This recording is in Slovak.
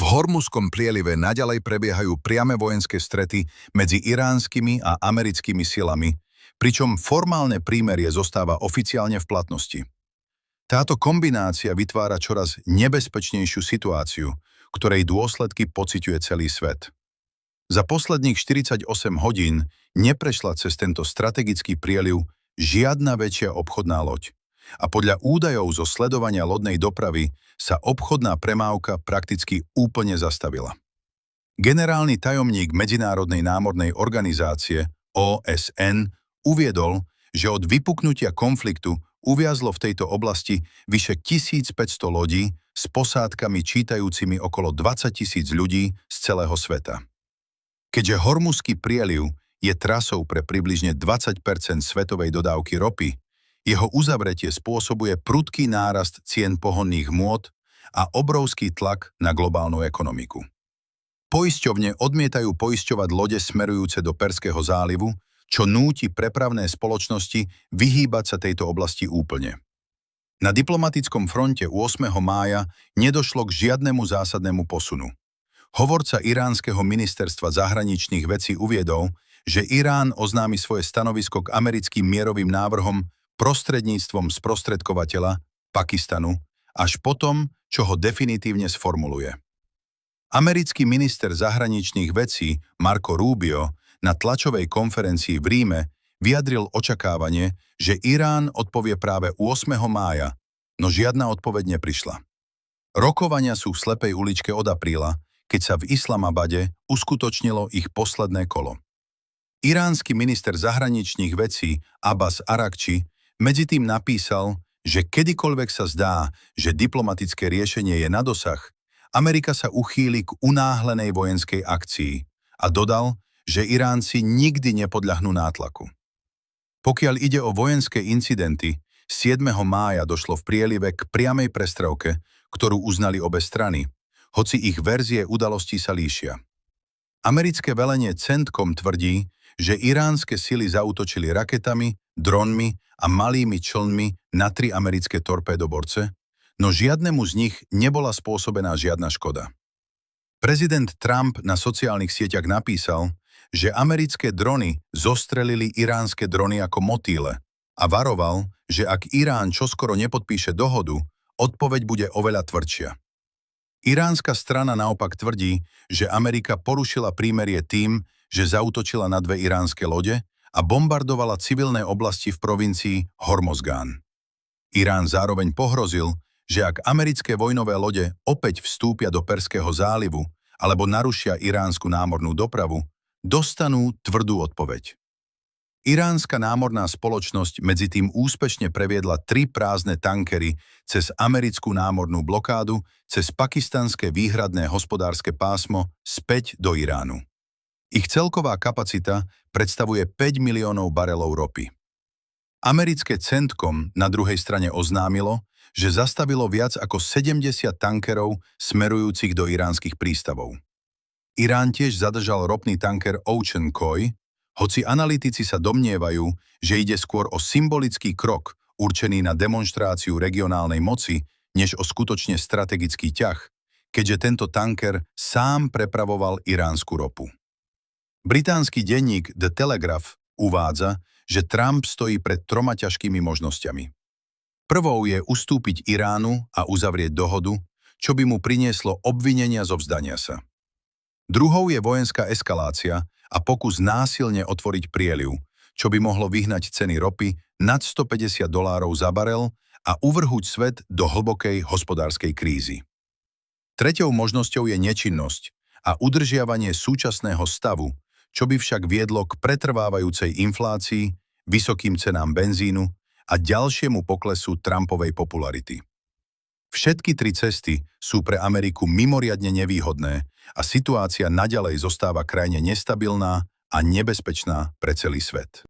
Hormuzskom prielive naďalej prebiehajú priame vojenské strety medzi iránskymi a americkými silami, pričom formálne prímerie zostáva oficiálne v platnosti. Táto kombinácia vytvára čoraz nebezpečnejšiu situáciu, ktorej dôsledky pociťuje celý svet. Za posledných 48 hodín neprešla cez tento strategický prieliv žiadna väčšia obchodná loď. A podľa údajov zo sledovania lodnej dopravy sa obchodná premávka prakticky úplne zastavila. Generálny tajomník Medzinárodnej námornej organizácie OSN uviedol, že od vypuknutia konfliktu uviazlo v tejto oblasti vyše 1500 lodí s posádkami čítajúcimi okolo 20 000 ľudí z celého sveta. Keďže Hormuzský prieliv je trasou pre približne 20% svetovej dodávky ropy, jeho uzavretie spôsobuje prudký nárast cien pohonných hmôt a obrovský tlak na globálnu ekonomiku. Poisťovne odmietajú poisťovať lode smerujúce do Perzského zálivu, čo núti prepravné spoločnosti vyhýbať sa tejto oblasti úplne. Na diplomatickom fronte 8. mája nedošlo k žiadnemu zásadnému posunu. Hovorca iránskeho ministerstva zahraničných vecí uviedol, že Irán oznámi svoje stanovisko k americkým mierovým návrhom prostredníctvom sprostredkovateľa Pakistanu až potom, čo ho definitívne sformuluje. Americký minister zahraničných vecí Marco Rubio na tlačovej konferencii v Ríme vyjadril očakávanie, že Irán odpovie práve 8. mája, no žiadna odpoveď neprišla. Rokovania sú v slepej uličke od apríla, keď sa v Islamabade uskutočnilo ich posledné kolo. Iránsky minister zahraničných vecí Abbas Arakči medzitým napísal, že kedykoľvek sa zdá, že diplomatické riešenie je na dosah, Amerika sa uchýli k unáhlenej vojenskej akcii a dodal, že Iránci nikdy nepodľahnú nátlaku. Pokiaľ ide o vojenské incidenty, 7. mája došlo v prielive k priamej prestrelke, ktorú uznali obe strany, hoci ich verzie udalostí sa líšia. Americké velenie CENTCOM tvrdí, že iránske sily zaútočili raketami, dronmi a malými člnmi na 3 americké torpédoborce, no žiadnemu z nich nebola spôsobená žiadna škoda. Prezident Trump na sociálnych sieťach napísal, že americké drony zostrelili iránske drony ako motýle a varoval, že ak Irán čoskoro nepodpíše dohodu, odpoveď bude oveľa tvrdšia. Iránska strana naopak tvrdí, že Amerika porušila prímerie tým, že zaútočila na 2 iránske lode a bombardovala civilné oblasti v provincii Hormozgán. Irán zároveň pohrozil, že ak americké vojnové lode opäť vstúpia do Perzského zálivu alebo narušia iránsku námornú dopravu, dostanú tvrdú odpoveď. Iránska námorná spoločnosť medzitým úspešne previedla 3 prázdne tankery cez americkú námornú blokádu cez pakistanské výhradné hospodárske pásmo späť do Iránu. Ich celková kapacita predstavuje 5 miliónov barelov ropy. Americké CENTCOM na druhej strane oznámilo, že zastavilo viac ako 70 tankerov smerujúcich do iránskych prístavov. Irán tiež zadržal ropný tanker Ocean Koi, hoci analytici sa domnievajú, že ide skôr o symbolický krok určený na demonštráciu regionálnej moci, než o skutočne strategický ťah, keďže tento tanker sám prepravoval iránsku ropu. Británsky denník The Telegraph uvádza, že Trump stojí pred 3 ťažkými možnosťami. Prvou je ustúpiť Iránu a uzavrieť dohodu, čo by mu prinieslo obvinenia zo vzdania sa. Druhou je vojenská eskalácia a pokus násilne otvoriť prieliv, čo by mohlo vyhnať ceny ropy nad $150 za barel a uvrhnúť svet do hlbokej hospodárskej krízy. Treťou možnosťou je nečinnosť a udržiavanie súčasného stavu, čo by však viedlo k pretrvávajúcej inflácii, vysokým cenám benzínu a ďalšiemu poklesu Trumpovej popularity. Všetky 3 cesty sú pre Ameriku mimoriadne nevýhodné a situácia naďalej zostáva krajne nestabilná a nebezpečná pre celý svet.